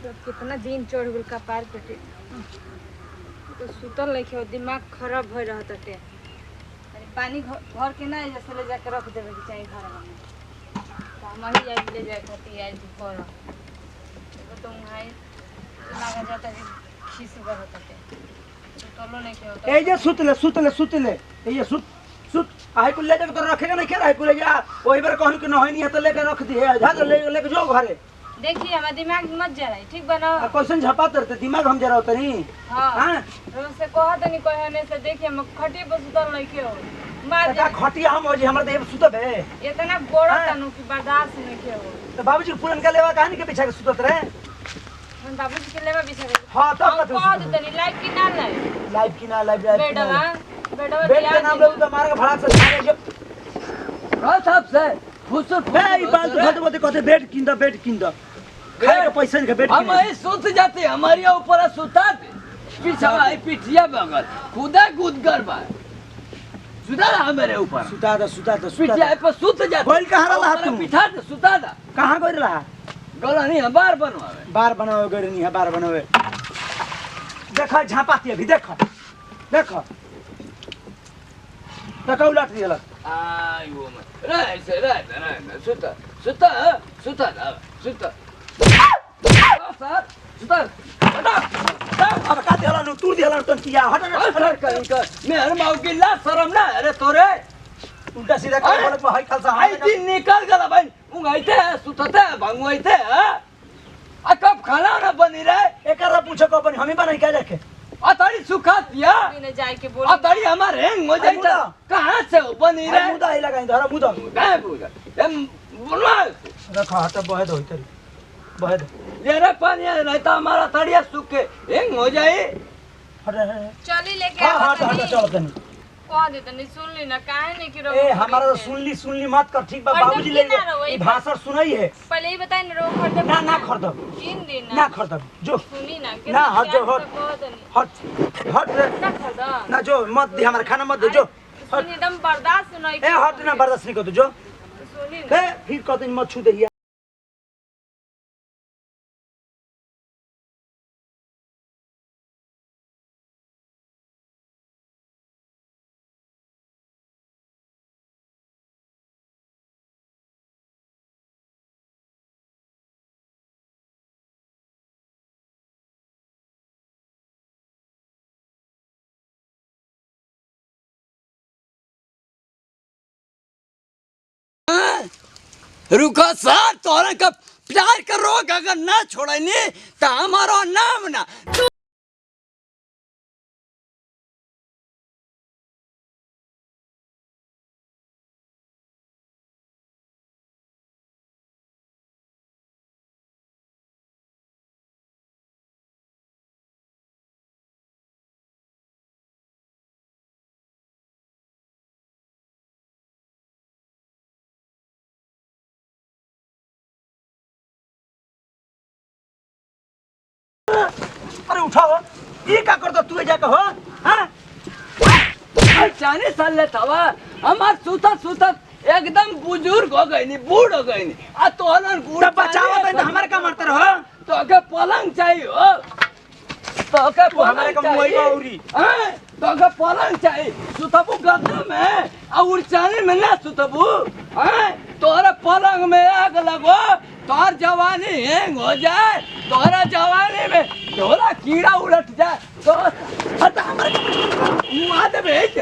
कितना दिन चढ़ गल कपार पे तो सुतल लेके दिमाग खराब हो रहा था। पानी भर के ना जैसे ले जाके रख देवे के चाहिए घर में। हम ही आज ले जाए खाती आज पर तो भाई लगा जाता है खीस बर होता है तो चलो नहीं के होता ए जे सुतले ए ये सुत आई को ले जाके तो रखेगा नहीं क्या आई को ले जा ओही बार कहन के नहीं है तो लेके रख दी है जा लेके जो घरे। देखिए हमारा दिमाग मत जा रहा है ठीक बना क्वेश्चन झपा तरते दिमाग हम जरा होता नहीं। हां रोज से कहत नहीं कहने से देखिए हम खटी पर सुतल नहीं के हो मार का खटिया हम हो जी हमरा देह सुतब है इतना बड़ा तनु की बर्दाश्त नहीं के हो। तो बाबूजी पुरन का लेवा कहानी के पीछे के सुतत रहे हम बाबूजी के लेवा बिछा के हां तो कह दे तनी लाइव की ना लाइव बेडवा बेड के नाम ले तो मार के भड़ा से खाने जो का साहब से खुश ए बात खत्म कहते बेड किंदा खाए के पैसा नहीं बेड हम ऐ सोच जाते हमारे ऊपर सुता पीछा आई पिठिया बगल खुदा गुदगर बा सुता रहा मेरे ऊपर सुता पिठिया पर सुत जाते गोल कहां रहा तू पिठा दे सुता दा कहां गोल रहा गला नहीं है बार बनवावे गोल नहीं है बार बनावे देखो झापाती अभी देखो उलट दिया आई वो मत रे सुता सर सुता अब का देला नु तू देला तो किया हट कर मेहर माऊ की ला शर्म ना अरे तोरे उल्टा सीधा कर बोलत में हाई खालसा आई दिन निकल गला भाई उंगाइते सुतते भंगवाइते आ कब खाना ना बनी रे एकरा पूछो को अपन हम ही बनाई के रखे अतारी सुखा दिया ने जाए के बोल अतारी हमारे हैंग हो जाई त कहां से बनी रे मुदा ही लगाई धरा मुदा काय बुगा एम बोलवा रखा हट बहद होई तरी बहद ले रे पानी नहीं तो हमारा तड़िया सूख के हैंग हो जाए हट चली लेके हट चल तनी कह दे तनी सुन ली ना काहे नहीं कि ए हमारा सुनली मत कर ठीक बा बाबूजी ले ई भाषण सुनाई है पहले ही बताई ना रो खरीद ना खरीदो 3 दिन ना खरीदो जो सुनी ना ना हट जो हट रे ना खरीदा ना जो मत दे हमारा खाना मत दे जो सुनी एकदम बर्दाश्त नहीं ए हट ना बर्दाश्त नहीं कर जो सुनी ए फिर कहते मत छू दे रुको सर तोरा का प्यार का रोग अगर ना छोड़नी तो हमारा नाम ना अरे उठाओ ये क्या करता तू जाके हो हां चाने साल ले थवा हमार सुता एकदम बुजुर्ग हो गई नी बूढ़ हो गई नी आ तो हलन गुड़ बचाओ तो हमारे का मारते रहो तो के पलंग चाहिए हो तो के हमारे का मुई बाउरी हां तो के पलंग चाहिए सुतबू गद्दा में और चाने में ना सुतबू हां तोरे पलंग में आग लगो तोर जवानी हैंग हो जाए तोरा जवानी में तोरा कीड़ा उलट जाए तो हट हमारे मुंह दे भेज।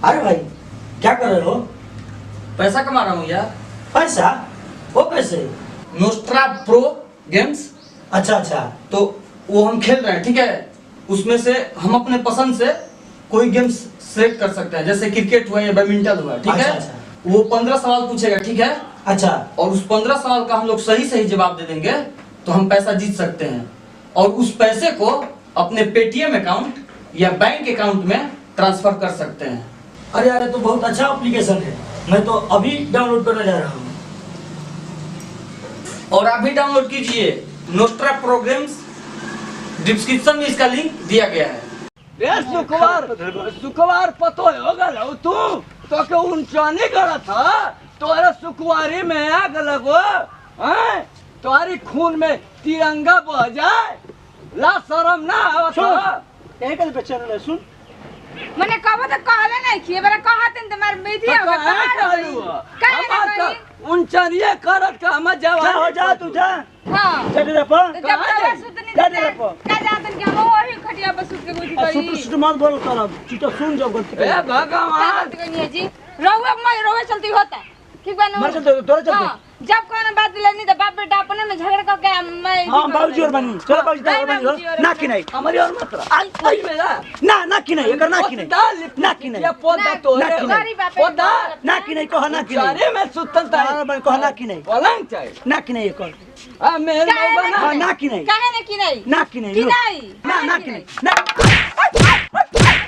अरे भाई क्या कर रहे हो पैसा कमा रहा हूँ यार। पैसा वो कैसे नोस्ट्रा प्रो गेम्स अच्छा तो वो हम खेल रहे हैं ठीक है उसमें से हम अपने पसंद से कोई गेम्स सेलेक्ट कर सकते हैं जैसे क्रिकेट हुआ या बैडमिंटन हुआ ठीक है वो 15 सवाल पूछेगा ठीक है अच्छा और उस 15 सवाल का हम लोग सही जवाब दे देंगे तो हम पैसा जीत सकते हैं और उस पैसे को अपने पेटीएम अकाउंट या बैंक अकाउंट में ट्रांसफर कर सकते हैं। अरे यार तो बहुत अच्छा एप्लीकेशन है मैं तो अभी डाउनलोड करने जा रहा हूँ और आप भी डाउनलोड कीजिए नोस्ट्रा प्रोग्राम्स डिस्क्रिप्शन में इसका लिंक दिया गया है। सुकुवार पतो होगा लो तू तो के उनचाने गड़ा था तोरा सुकुवारी में आग लगो हैं तुम्हारी खून में तिरंगा बह जाए ला शर्म ना आवत सुन हो? यही कल पे चल रहा सुन मने कहबो तो कहले नहीं कि बरा कहतन तुम्हार बेटी तो हो काहे कहलू हो? हमार तो उनचरिये करत का हम जा जवान हो जा तू जा हां चल रे पर तो जब कहाँ रवा जाई? सुत नहीं जा रे पर का जातन के हम वही खटिया पर सुत के गुटी सुट करी सुट मत बोल कर चीटा सुन जब गलती ए कर भगवान जी रहुआ चलती होता ठीक बा मर चल तोरे चल हाँ, जब कोनो बात लेनी तो बाप बेटा अपने में झगड़ करके मैं हां बाबूजी और बनी चलो बाबूजी और बनी ना कि नहीं हमारी और मत रहा आई मेरा ना कि नहीं एकर ना कि नहीं ना कि नहीं ये पौधा तो ना कि नहीं पौधा ना कि नहीं कह ना कि नहीं चारे में सुतल था कह ना कि नहीं पलंग चाहिए ना कि नहीं एकर आ मेरे मौका ना हां ना कि नहीं काहे ने कि नहीं ना कि नहीं कि लो। नहीं ना कि नहीं ना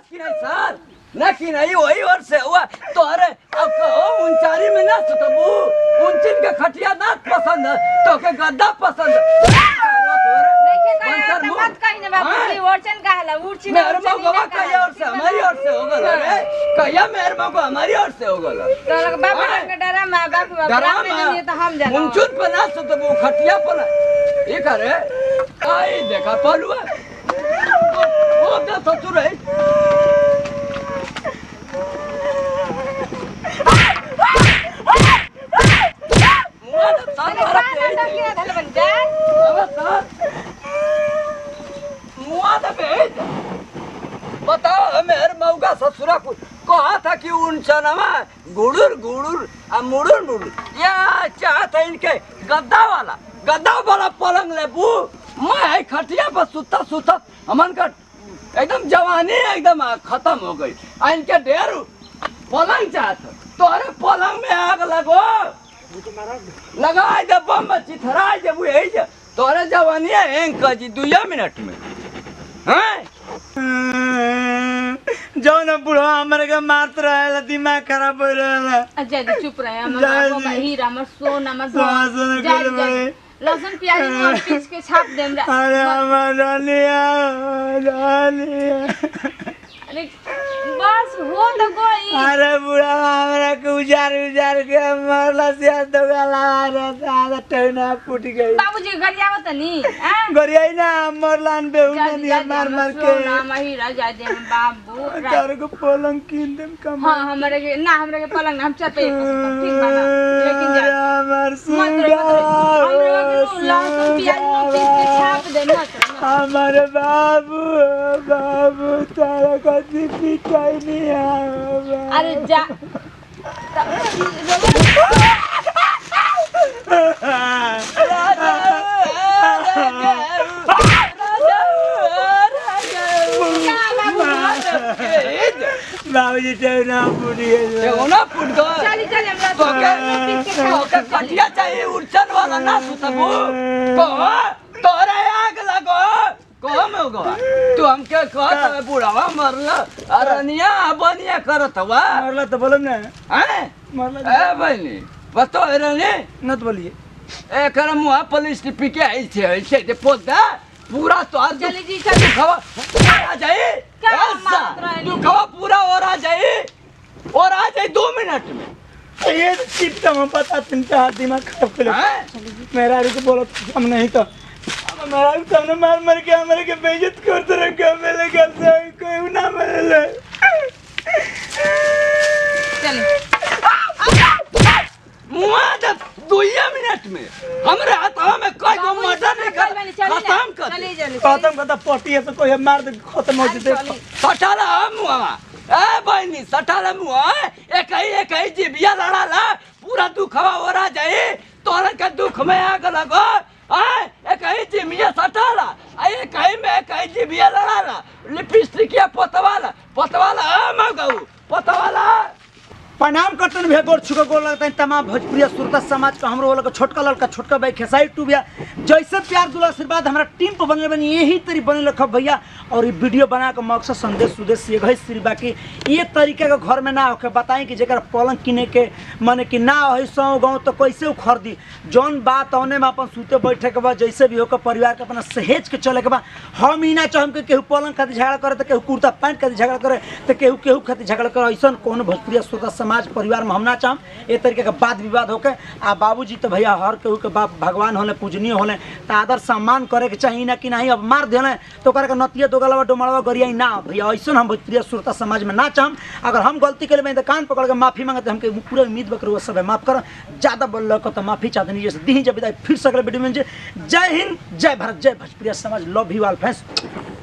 कि नहीं सर ना कि नहीं वही और से हुआ तो अरे अब कहो उनचारी में ना सुतबू उनचिन के खटिया ना पसंद तो के गद्दा पसंद देखे का तो मत कहीं ना बाबूजी ओरचन कहला उड़ची मेरे मौका कहिया और से हमारी और से हो गल रे कहिया मेरे मौका हमारी और से हो गल तो लग बाप के डरा मां बाप बाप में नहीं तो हम जानो उनचुन पर ना सुतबू खटिया पर ये करे आई देखा पलुआ वो दे ससुर है बताओ मेरे मौका ससुरा को कहा था कि उन चनमा गुड़ुर गुड़ुर आ मुड़ुर मुड़ुर या चाहता इनके गद्दा वाला पलंग ले बू मैं खटिया पर सुता सुता हमन का एकदम जवानी एकदम खत्म हो गई आ इनके ढेर पलंग चाहता तो अरे पलंग में आग लगो लगा दे बम चिथरा दे वो यही जा तोरे जवानी है जी 2 मिनट में हैं जाओ ना बुढ़ा हमारे का मात्र है दिमाग खराब हो रहा है अच्छा जी चुप रहे हम बाबू का हीरा हमर सोना हमर सोना के भाई लहसुन प्याज में पीस के छाप देम अरे हमारा डालिया अरे बस हो तो कोई अरे बुढ़ा हमरा के उजार के मरला से तो गला रहा टैना फूट गई बाबूजी गरियावत नी हैं गरियाई ना मरलान पे उन्हें मार के सोना महिरा जा दे हम बाबू तार को पलंग कीन देम कम हां हमरे के पलंग हम चल पे ठीक बना लेकिन जा हमार सुगा लहसुन प्याज में पीस के छाप दे मत हमारे बाबू तारा का पिटाई नहीं आवा अरे जा बाबूजी टैना फूट गई होना फुट गए चली चली हमरा तो के कटिया चाहिए उड़चन वाला ना सुतबू कहो तोरे आग लगो कहो में होगा तू हमके कहत है बुढ़ावा मरला अरनिया बनिया करत हुआ मरला तो बोलो ना हैं मरला ए बहनी बतो अरनी नत बोलिए ए कर मुआ पुलिस टिपी के ऐसे दे पोदा पूरा तो आज चली जी चली खवा आ जाए क्या ऐसा मार रहा है तू खवा पूरा और आ जाए 2 मिनट में ये चिप तो हम पता तुमका दिमाग खराब कर हैं मेरा रुक बोलो हम नहीं तो मेरा तुमने मार के हमारे के बेइज्जत करते रह के मेरे घर से कोई ना मिले चली मुआ जब 2 मिनट में हमरे हाथों में कोई को मर्डर नहीं कर खत्म कर चली चली खत्म करता पटी है तो कोई मार दे खत्म हो जते सटाला मुआ ए बहनी सटाला मुआ एक ही जीबिया लड़ाला पूरा दुखवा हो रहा जाए तोरे के दुख में आग लगो एक ही जीबिया सटाला एक ही जीबिया लड़ाला लिपस्टिक या पोतवाला मगऊ पोतवाला प्रणाम करते हैं भैया गोर छुका गोर लगता है तमाम भोजपुरी श्रोता समाज का हमरो वाला छोटका लड़का छोटका भाई खेसाई टू भैया जैसे प्यार दुला आशीर्वाद हमारा टीम पर बनल बनी यही तरी बने रखब भैया और ये वीडियो बना के मकसद संदेश उद्देश्य ये सिर्फ बाकी ये तरीके का घर में ना होके बताएं कि जरा पलंग किने के माने कि ना हो 100 गाँव तो कैसे वो खरीदी जौन बात होने में अपन सूते बैठे के बाद जैसे भी होकर परिवार के अपना सहेज के चले के बाद हम ही ना चाहम कि केहू पलंग खातिर झगड़ा करे तो केहू कुर्ता पैंट खातिर झगड़ा करे तो केहू खातिर झगड़ा करे ऐसा कौन भोजपुरी श्रोता समाज परिवार में हम ना चाहम ए तरीके का वाद विवाद होके आ बाबूजी तो भैया हर केहू के बाप भगवान होले पूजनीय होले तो आदर सम्मान करे के चाहिए ना कि नहीं अब मार देले तो ओकरा के नतिया दोगलवा डोमड़वा गरिया ना भैया ऐसा हम भोजपुरी श्रोता समाज में ना चाहम अगर हम गलती करे तो कान पकड़ के माफी मांगते हमके पूरा उम्मीद बकरो सब माफ कर ज़्यादा बोल तो माफी चाहते नहीं जैसे दी जब फिर सकले वीडियो में जय हिंद जय भारत जय भोजपुरी समाज लव यू ऑल फ्रेंड्स।